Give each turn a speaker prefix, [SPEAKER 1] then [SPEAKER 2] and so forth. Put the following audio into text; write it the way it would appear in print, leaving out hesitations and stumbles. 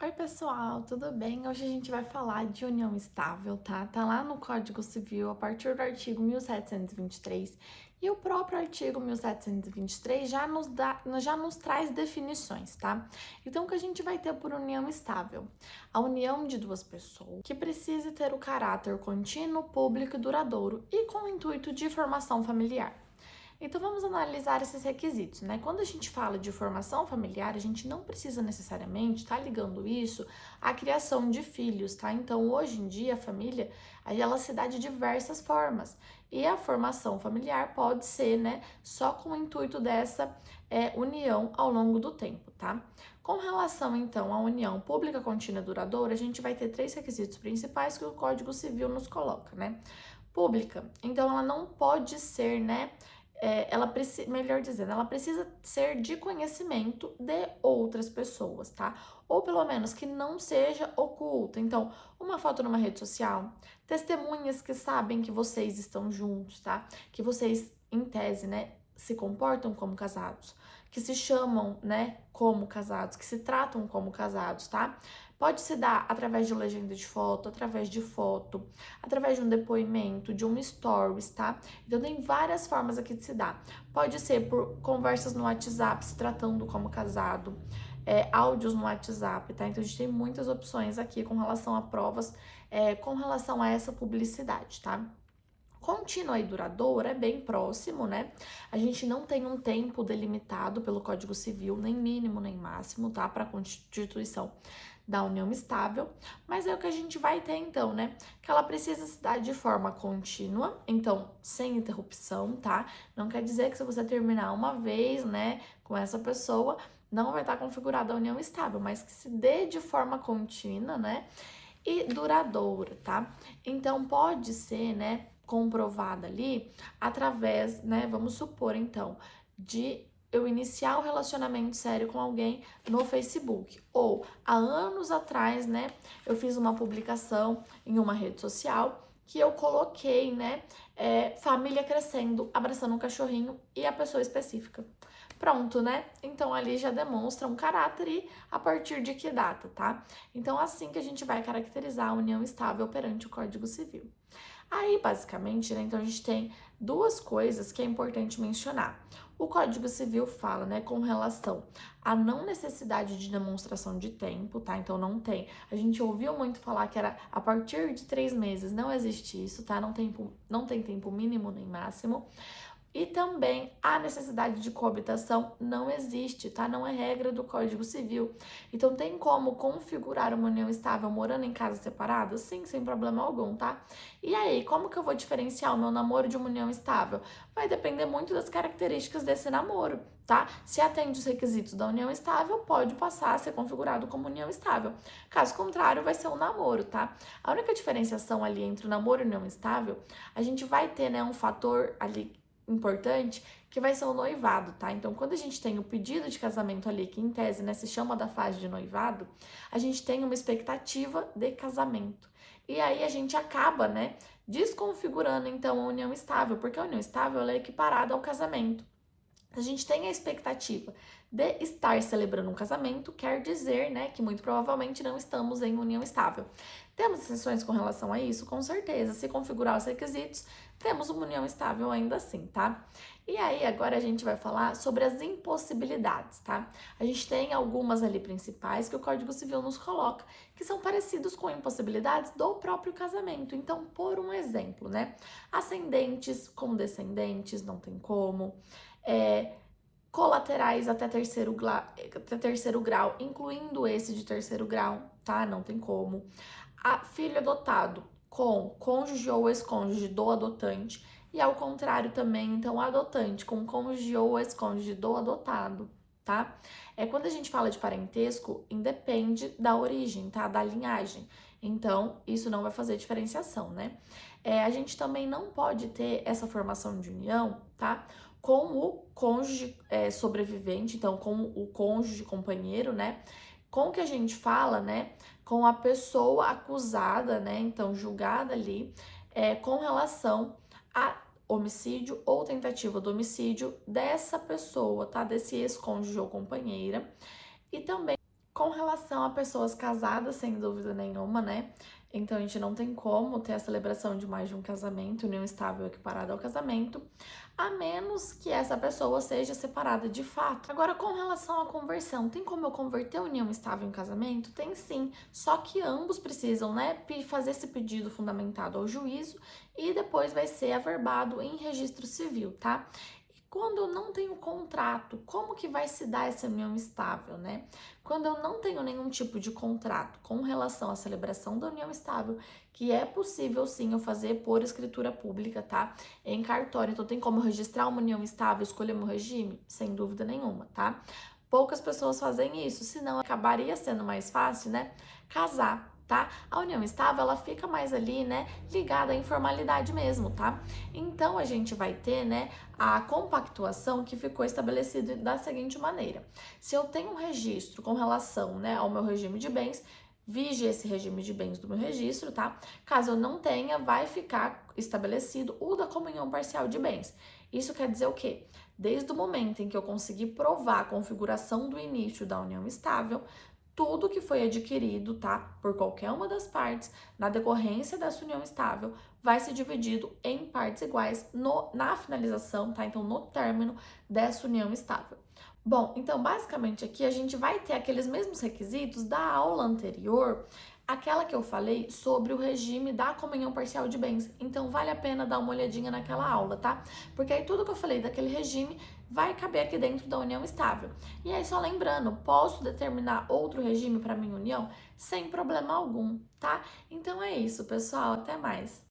[SPEAKER 1] Oi, pessoal, tudo bem? Hoje a gente vai falar de união estável, tá? Tá lá no Código Civil, a partir do artigo 1723, e o próprio artigo 1723 já nos traz definições, tá? Então, o que a gente vai ter por união estável? A união de duas pessoas que precise ter o caráter contínuo, público e duradouro e com o intuito de formação familiar. Então vamos analisar esses requisitos, né? Quando a gente fala de formação familiar, a gente não precisa necessariamente estar ligando isso à criação de filhos, tá? Então hoje em dia a família, ela se dá de diversas formas e a formação familiar pode ser, né, só com o intuito dessa união ao longo do tempo, tá? Com relação então à união pública contínua e duradoura, a gente vai ter três requisitos principais que o Código Civil nos coloca, né? Pública, então ela não pode ser, né? Ela precisa, melhor dizendo, ela precisa ser de conhecimento de outras pessoas, tá? Ou pelo menos que não seja oculta. Então, uma foto numa rede social, testemunhas que sabem que vocês estão juntos, tá? Que vocês, em tese, né, se comportam como casados, que se chamam, né, como casados, que se tratam como casados, tá? Pode se dar através de legenda de foto, através de um depoimento, de um stories, tá? Então tem várias formas aqui de se dar. Pode ser por conversas no WhatsApp, se tratando como casado, áudios no WhatsApp, tá? Então a gente tem muitas opções aqui com relação a provas, com relação a essa publicidade, tá? Contínua e duradoura é bem próximo, né? A gente não tem um tempo delimitado pelo Código Civil, nem mínimo nem máximo, tá? Para a constituição da união estável, mas é o que a gente vai ter então, né? Que ela precisa se dar de forma contínua, então sem interrupção, tá? Não quer dizer que se você terminar uma vez, né, com essa pessoa, não vai estar configurada a união estável, mas que se dê de forma contínua, né? E duradoura, tá? Então pode ser, né, comprovada ali através, né, vamos supor então, de eu iniciar o relacionamento sério com alguém no Facebook, ou há anos atrás, né, eu fiz uma publicação em uma rede social que eu coloquei, né, família crescendo, abraçando um cachorrinho e a pessoa específica. Pronto, né? Então ali já demonstra um caráter e a partir de que data, tá? Então assim que a gente vai caracterizar a união estável perante o Código Civil. Aí, basicamente, né, então a gente tem duas coisas que é importante mencionar. O Código Civil fala, né, com relação à não necessidade de demonstração de tempo, tá? Então não tem. A gente ouviu muito falar que era a partir de 3 meses, não existe isso, tá? Não tem tempo mínimo nem máximo. E também a necessidade de coabitação não existe, tá? Não é regra do Código Civil. Então tem como configurar uma união estável morando em casas separadas? Sim, sem problema algum, tá? E aí, como que eu vou diferenciar o meu namoro de uma união estável? Vai depender muito das características desse namoro, tá? Se atende os requisitos da união estável, pode passar a ser configurado como união estável. Caso contrário, vai ser um namoro, tá? A única diferenciação ali entre o namoro e união estável, a gente vai ter, né, um fator ali importante que vai ser o noivado, tá? Então, quando a gente tem o pedido de casamento ali, que em tese, né, se chama da fase de noivado, a gente tem uma expectativa de casamento. E aí a gente acaba, né, desconfigurando então a união estável, porque a união estável ela é equiparada ao casamento. A gente tem a expectativa de estar celebrando um casamento, quer dizer, né, que muito provavelmente não estamos em união estável. Temos exceções com relação a isso? Com certeza. Se configurar os requisitos, temos uma união estável ainda assim, tá? E aí, agora a gente vai falar sobre as impossibilidades, tá? A gente tem algumas ali principais que o Código Civil nos coloca, que são parecidos com impossibilidades do próprio casamento. Então, por um exemplo, né? Ascendentes com descendentes, não tem como. É, colaterais até terceiro grau, incluindo esse de terceiro grau, tá? Não tem como. Filho adotado com cônjuge ou ex-cônjuge do adotante, e ao contrário também, então, adotante com cônjuge ou ex-cônjuge do adotado, tá? Quando a gente fala de parentesco, independe da origem, tá? Da linhagem. Então, isso não vai fazer diferenciação, né? A gente também não pode ter essa formação de união, tá? Com o cônjuge sobrevivente, então com o cônjuge companheiro, né? Com o que a gente fala, né? Com a pessoa acusada, né? Então julgada ali, com relação a homicídio ou tentativa de homicídio dessa pessoa, tá? Desse ex-cônjuge ou companheira. E também Com relação a pessoas casadas, sem dúvida nenhuma, né? Então a gente não tem como ter a celebração de mais de um casamento, união estável equiparada ao casamento, a menos que essa pessoa seja separada de fato. Agora, com relação à conversão, tem como eu converter a união estável em casamento? Tem sim, só que ambos precisam, né, fazer esse pedido fundamentado ao juízo e depois vai ser averbado em registro civil, tá? Quando eu não tenho contrato, como que vai se dar essa união estável, né? Quando eu não tenho nenhum tipo de contrato com relação à celebração da união estável, que é possível sim eu fazer por escritura pública, tá? Em cartório, então tem como eu registrar uma união estável, escolher meu regime? Sem dúvida nenhuma, tá? Poucas pessoas fazem isso, senão acabaria sendo mais fácil, né? Casar, tá? A união estável, ela fica mais ali, né, ligada à informalidade mesmo, tá? Então, a gente vai ter, né, a compactuação que ficou estabelecida da seguinte maneira. Se eu tenho um registro com relação, né, ao meu regime de bens, vige esse regime de bens do meu registro, tá? Caso eu não tenha, vai ficar estabelecido o da comunhão parcial de bens. Isso quer dizer o quê? Desde o momento em que eu conseguir provar a configuração do início da união estável, tudo que foi adquirido, tá, por qualquer uma das partes, na decorrência dessa união estável, vai ser dividido em partes iguais na finalização, tá? Então, no término dessa união estável. Bom, então, basicamente aqui a gente vai ter aqueles mesmos requisitos da aula anterior, aquela que eu falei sobre o regime da comunhão parcial de bens. Então, vale a pena dar uma olhadinha naquela aula, tá? Porque aí tudo que eu falei daquele regime vai caber aqui dentro da união estável. E aí, só lembrando, posso determinar outro regime para minha união sem problema algum, tá? Então é isso, pessoal. Até mais.